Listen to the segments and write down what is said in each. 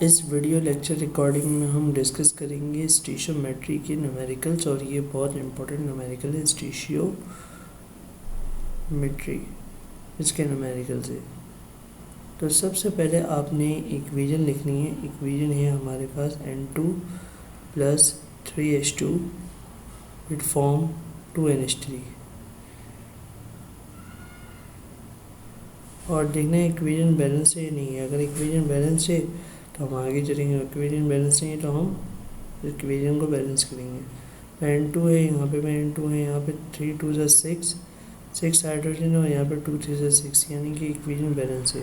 इस video lecture recording में हम डिस्कस करेंगे स्टीशियोमेट्री के न्यूमेरिकल्स, और ये बहुत इंपॉर्टेंट न्यूमेरिकल है स्टीशियोमेट्री, इसके न्यूमेरिकल्स है। तो सबसे पहले आपने इक्वेशन लिखनी है। इक्वेशन है हमारे पास N2 + 3H2 with form 2NH3, और देखना है इक्वेशन बैलेंस है या नहीं है। अगर इक्वेशन बैलेंस है तो हम आगे चलेंगे, इक्वेशन बैलेंस नहीं है तो हम इक्वेशन को बैलेंस करेंगे। N2 है, यहाँ पे N2 है, यहाँ पे 3 2 6 हाइड्रोजन और यहाँ पे 2 3 6, यानी कि इक्वेशन बैलेंस है।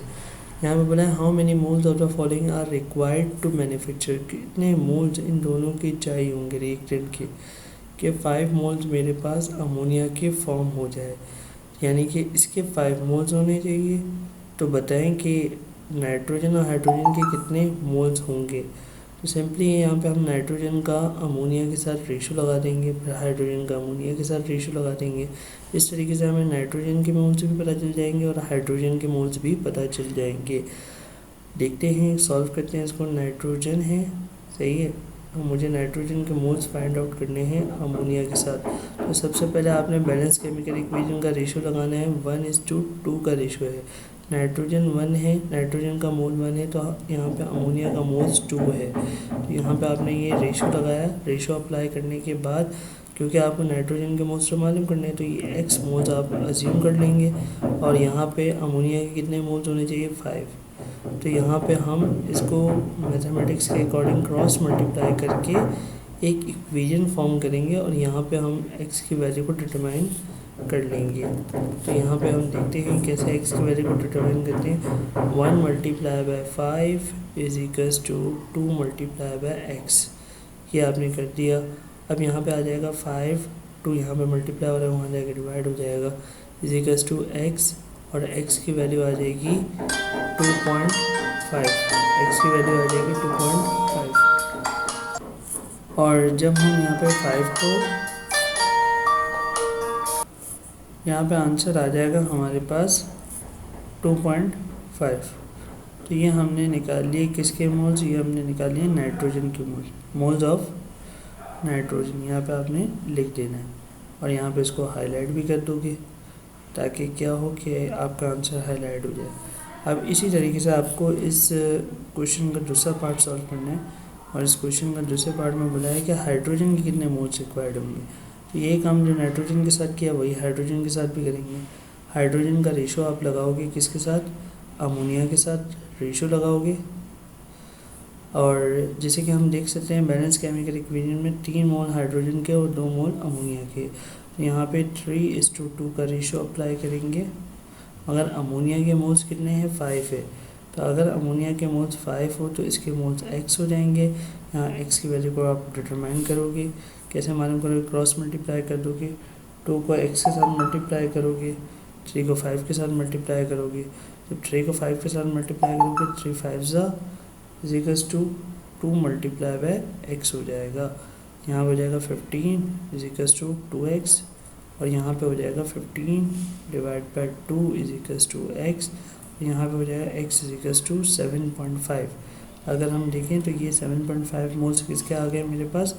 यहाँ पे बोला है how many moles of the following are required to manufacture, कितने मोल्स इन दोनों के चाहिए होंगे रिएक्टेंट के 5 मोल्स मेरे पास अमोनिया के फॉर्म हो जाए, यानी कि इसके 5 मोल्स होने चाहिए। तो बताएं कि नाइट्रोजन और हाइड्रोजन के कितने मोल्स होंगे। तो सिंपली यहाँ पे हम नाइट्रोजन का अमोनिया के साथ रेशो लगा देंगे, फिर हाइड्रोजन का अमोनिया के साथ रेशो लगा देंगे। इस तरीके से हमें नाइट्रोजन के मोल्स भी पता चल जाएंगे और हाइड्रोजन के मोल्स भी पता चल जाएंगे। देखते हैं, सॉल्व करते हैं इसको। नाइट्रोजन है, सही है, मुझे नाइट्रोजन के मोल्स फाइंड आउट करने हैं अमोनिया के साथ। तो सबसे पहले आपने बैलेंस केमिकल इक्वेशन का रेशो लगाना है। 1:2 का रेशो है। नाइट्रोजन 1 है, नाइट्रोजन का मोल 1 है, तो यहाँ पे अमोनिया का मोल्स 2 है। तो यहाँ पे आपने ये रेशो लगाया। रेशो अप्लाई करने के बाद, क्योंकि आपको नाइट्रोजन के मोल्स तो मालूम करने हैं, तो ये x मोल्स आप अज्यूम कर लेंगे, और यहाँ पे अमोनिया के कितने मोल्स होने चाहिए, 5। तो यहाँ पे हम इसको मैथमेटिक्स के अकॉर्डिंग क्रॉस मल्टीप्लाई करके एक इक्वेशन फॉर्म करेंगे, और यहाँ पे हम x की वैल्यू को डिटरमाइन कर लेंगे। तो यहाँ पे हम देखते हैं कैसे x की वैल्यू को डिटरमाइन करते हैं। 1 × 5 = 2 × x, ये आपने कर दिया। अब यहाँ पे आ जाएगा 5, 2 यहाँ पे मल्टीप्लाई हो रहा है, वहाँ जाएगा डिवाइड हो जाएगा, = x, और x की वैल्यू आ जाएगी 2.5, x की वैल्यू आ जाएगी 2.5। और जब हम यहाँ पे 5 को, यहाँ पे आंसर आ जाएगा हमारे पास 2.5। तो ये हमने निकाल लिए किसके मोल्स, ये हमने निकाल लिए नाइट्रोजन के मोल्स ऑफ नाइट्रोजन। यहाँ पे आपने लिख देना है, और यहाँ पे इसको हाईलाइट भी कर दोगे ताकि क्या हो कि आपका आंसर हाईलाइट हो जाए। अब इसी तरीके से आपको इस क्वेश्चन का दूसरा पार्ट सॉल्व करना है, और इस क्वेश्चन का दूसरे पार्ट में बोला है कि हाइड्रोजन के कितने मोल्स रिक्वायर्ड होंगे। तो ये काम जो नाइट्रोजन के साथ किया वही हाइड्रोजन के साथ भी करेंगे। हाइड्रोजन का रेशो आप लगाओगे किसके साथ, अमोनिया के साथ रेशो लगाओगे। और जैसे कि हम देख सकते हैं बैलेंस केमिकल इक्वेशन में 3 मोल हाइड्रोजन के और 2 मोल अमोनिया के। तो यहाँ पे 3:2 का रेशो अप्लाई करेंगे। अगर अमोनिया के मोल्स कितने हैं, 5 है, तो अगर अमोनिया के मोल्स 5 हो तो इसके मोल्स x हो जाएंगे। यहाँ x की वैल्यू को आप डिटरमाइन करोगे, कैसे मालूम करोगे, क्रॉस मल्टीप्लाई कर दोगे। 2 को x के साथ मल्टीप्लाई करोगे, 3 को 5 के साथ मल्टीप्लाई करोगे। जब 3 को 5 के साथ मल्टीप्लाई करोगे, 3 5 = 2 × x हो जाएगा। यहाँ हो जाएगा 15 = 2x, और यहाँ पे हो जाएगा 15 / 2 = x, यहाँ पे हो जाएगा x = 7.5। अगर हम देखें तो ये 7.5 मोल्स किसके आ गए मेरे पास,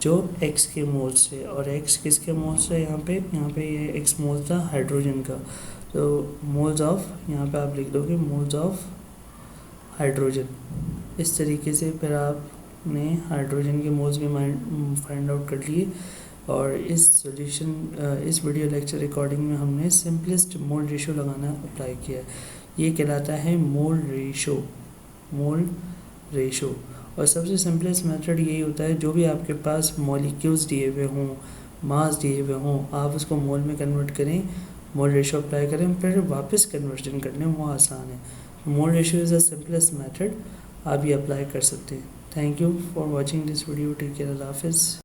जो x के मोल्स है, और x किसके मोल्स है, यहाँ पे ये x मोल्स था हाइड्रोजन का। तो मोल्स ऑफ, यहाँ पे आप लिख दोगे मोल्स ऑफ हाइड्रोजन। इस तरीके से फिर आपने हाइड्रोजन के मोल्स भी फाइंड आउट कर लिए। और इस वीडियो लेक्चर रिकॉर्डिंग में हमने सिंपलेस्ट मोल रेशो लगाना अप्लाई किया है। ये कहलाता है मोल रेशो। और सबसे सिंपलेस्ट मेथड यही होता है, जो भी आपके पास मॉलिक्यूल्स दिए हुए हों, मास दिए हुए हों, आप उसको मोल में कन्वर्ट करें, मोल रेशो अप्लाई करें, फिर वापस कन्वर्जन करने, वो आसान है। Mole ratio is the simplest method, आप ये अप्लाई कर सकते हैं। Thank you for watching this video. Take care, अल्लाह हाफिज़।